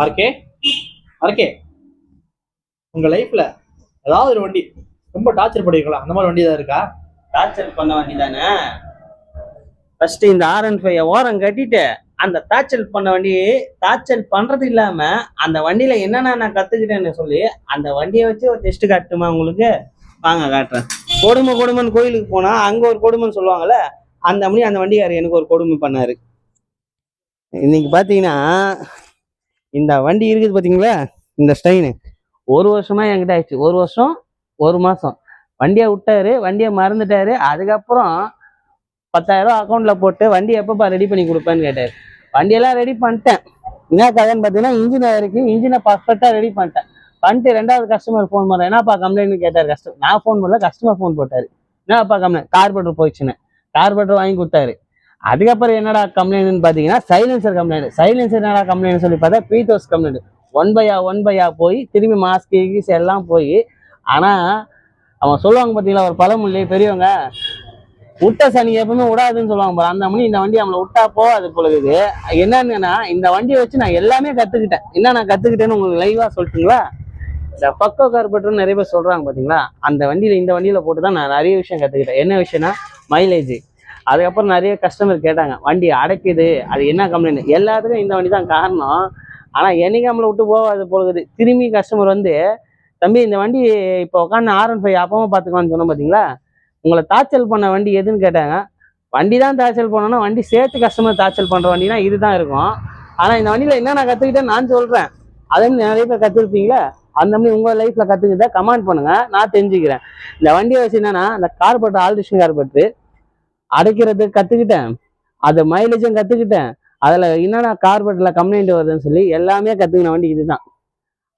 RK RK உங்க லைஃப்ல ஏதாவது ஒரு வண்டி ரொம்ப டார்ச்சர் பண்ணிருக்கலாம், அந்த மாதிரி வண்டி ஏதாவது இருக்கா? டார்ச்சர் பண்ண வண்டி தானே. ஃபர்ஸ்ட் இந்த R15 ஓரம் கட்டிட்டு அந்த டார்ச்சல் பண்ண வண்டி டார்ச்சல் பண்றது இல்லாம அந்த வண்டியில என்னென்ன நான் கத்துக்கிட்டேன்னு சொல்லி அந்த வண்டியை வச்சு ஒரு டெஸ்ட் காட்டுமா உங்களுக்கு? வாங்க காட்டுறேன். கொடுமைன்னு கோயிலுக்கு போனா அங்க ஒரு கொடுமைன்னு சொல்லுவாங்கல்ல, அந்த மாதிரி அந்த வண்டிக்காரர் எனக்கு ஒரு கொடுமை பண்ணாரு. இன்னைக்கு பாத்தீங்கன்னா இந்த வண்டி இருக்குது பாத்தீங்களா, இந்த ஸ்டைனு 1 வருஷமா என்கிட்ட ஆயிடுச்சு. 1 வருஷம் 1 மாசம் வண்டியை விட்டாரு, வண்டியை மறந்துட்டாரு. அதுக்கப்புறம் 10,000 ரூபா அக்கௌண்ட்ல போட்டு வண்டி எப்பப்பா ரெடி பண்ணி கொடுப்பேன்னு கேட்டாரு. வண்டியெல்லாம் ரெடி பண்ணிட்டேன். என்ன கதைன்னு பார்த்தீங்கன்னா, இன்ஜின் இருக்கு, இன்ஜினை பர்ஃபெக்டா ரெடி பண்ணிட்டு 2வது கஸ்டமர் ஃபோன் பண்ணுறேன். என்னப்பா கம்ப்ளைண்ட் கேட்டார் கஸ்டமர். நான் ஃபோன் பண்ணல, கஸ்டமர் ஃபோன் போட்டாரு. என்னப்பா கம்ப்ளைண்ட்? கார்பரேட்டர் போயிடுச்சுன்னு. கார்பரேட்டர் வாங்கி கொடுத்தாரு. அதுக்கப்புறம் என்னடா கம்ப்ளைண்ட்னு பார்த்தீங்கன்னா, சைலன்சர் கம்ப்ளைண்ட். சைலன்சர் என்னடா கம்ப்ளைண்ட் சொல்லி பார்த்தா பீத்தோஸ் கம்ப்ளைண்ட். ஒன் பையா போய் திரும்பி மாஸ்க் எல்லாம் போய். ஆனா அவன் சொல்லுவாங்க பார்த்தீங்களா ஒரு பழமொழி பெரியவங்க, விட்ட சனி எப்பவுமே விடாதுன்னு சொல்லுவாங்க பாரு, அந்த மணி இந்த வண்டி நம்மளை விட்டா போகாது பொழுது. என்னன்னா இந்த வண்டியை வச்சு நான் எல்லாமே கத்துக்கிட்டேன். என்ன நான் கத்துக்கிட்டேன்னு உங்களுக்கு லைவா சொல்லட்டுங்களா? இந்த பக்கோ கார்பரேட்டர் நிறைய பேர் சொல்றாங்க பாத்தீங்களா, அந்த வண்டியில இந்த வண்டியில போட்டுதான் நான் நிறைய விஷயம் கத்துக்கிட்டேன். என்ன விஷயம்னா மைலேஜ். அதுக்கப்புறம் நிறைய கஸ்டமர் கேட்டாங்க வண்டி அடைக்குது, அது என்ன கம்ப்ளைண்ட்? எல்லாத்துக்கும் இந்த வண்டி தான் காரணம். ஆனா என்னைக்கு நம்மளை விட்டு போகாது பொழுது. திரும்பி கஸ்டமர் வந்து, தம்பி இந்த வண்டி இப்போ உட்காந்து R15 அப்பவும் பாத்துக்கலாம்னு சொன்னோம் பாத்தீங்களா, உங்களை தாச்சல் பண்ண வண்டி எதுன்னு கேட்டாங்க. வண்டி தான் தாச்சல் பண்ணணும், வண்டி சேர்த்து கஸ்டமர் தாச்சல் பண்ற வண்டினா இதுதான் இருக்கும். ஆனா இந்த வண்டியில என்ன நான் கத்துக்கிட்டேன்னு நான் சொல்றேன். அதே மாதிரி நிறைய பேர் கத்துருப்பீங்களா, அந்த மாதிரி உங்க லைஃப்ல கத்துக்கிட்ட கமெண்ட் பண்ணுங்க, நான் தெரிஞ்சுக்கிறேன். இந்த வண்டியை வச்சு என்னன்னா, இந்த கார்பரேட்டர் ஆல்ட்ரேஷன் கார்பரேட்டர் அடைக்கிறது கத்துக்கிட்டேன், அது மைலேஜும் கத்துக்கிட்டேன், அதுல என்னென்ன கார்பரேட்டர்ல கம்ப்ளைண்ட் வருதுன்னு சொல்லி எல்லாமே கத்துக்கின வண்டி இதுதான்.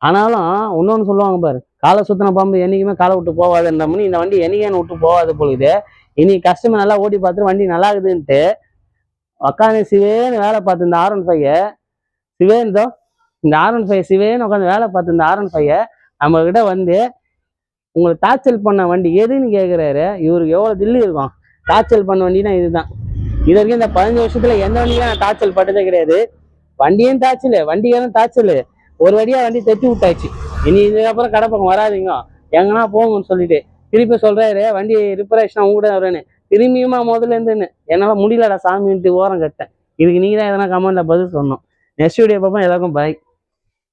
ஆனாலும் இன்னொன்னு சொல்லுவாங்க பாரு, காலை சுத்தின பாம்பு என்னைக்குமே காலை விட்டு போகாதுன்ற மாதிரி இந்த வண்டி என்னைக்கு விட்டு போகாது பொழுது. இனி கஸ்டமர் நல்லா ஓட்டி பார்த்துட்டு வண்டி நல்லா இருக்குதுன்ட்டு உட்காந்து சிவேன்னு வேலை பார்த்து இந்த R15 சிவேன் தோ இந்த R15 சிவேன்னு உட்காந்து வேலை பார்த்து இந்த R15 நம்ம கிட்ட வந்து உங்களுக்கு தாச்சல் பண்ண வண்டி எதுன்னு கேட்குறாரு. இவருக்கு எவ்வளவு தில்லி இருக்கும்? தாச்சல் பண்ண வண்டினா இதுதான். இது வரைக்கும் இந்த 15 வருஷத்துல எந்த வண்டியும் நான் தாச்சல் பட்டதே கிடையாது. வண்டியும் தாச்சல், வண்டியும் தாச்சல். ஒரு வழியா வண்டி தைச்சு விட்டாச்சு. இனி இதுக்கப்புறம் கடை பக்கம் வராதிங்க, எங்கன்னா போங்கன்னு சொல்லிட்டு திருப்பி சொல்றாரு, வண்டி ரிப்பரேஷன் அவங்க கூட வரேன்னு. திரும்பியுமா முதல்ல இருந்துன்னு என்னால முடியலடா சாமின்ட்டு ஓரம் கட்டேன். இதுக்கு நீங்க தான் எதனா கமெண்ட்ல பதில் சொன்னோம். நெக்ஸ்ட் வீடியோ பார்ப்போம். எல்லாருக்கும் பாய்.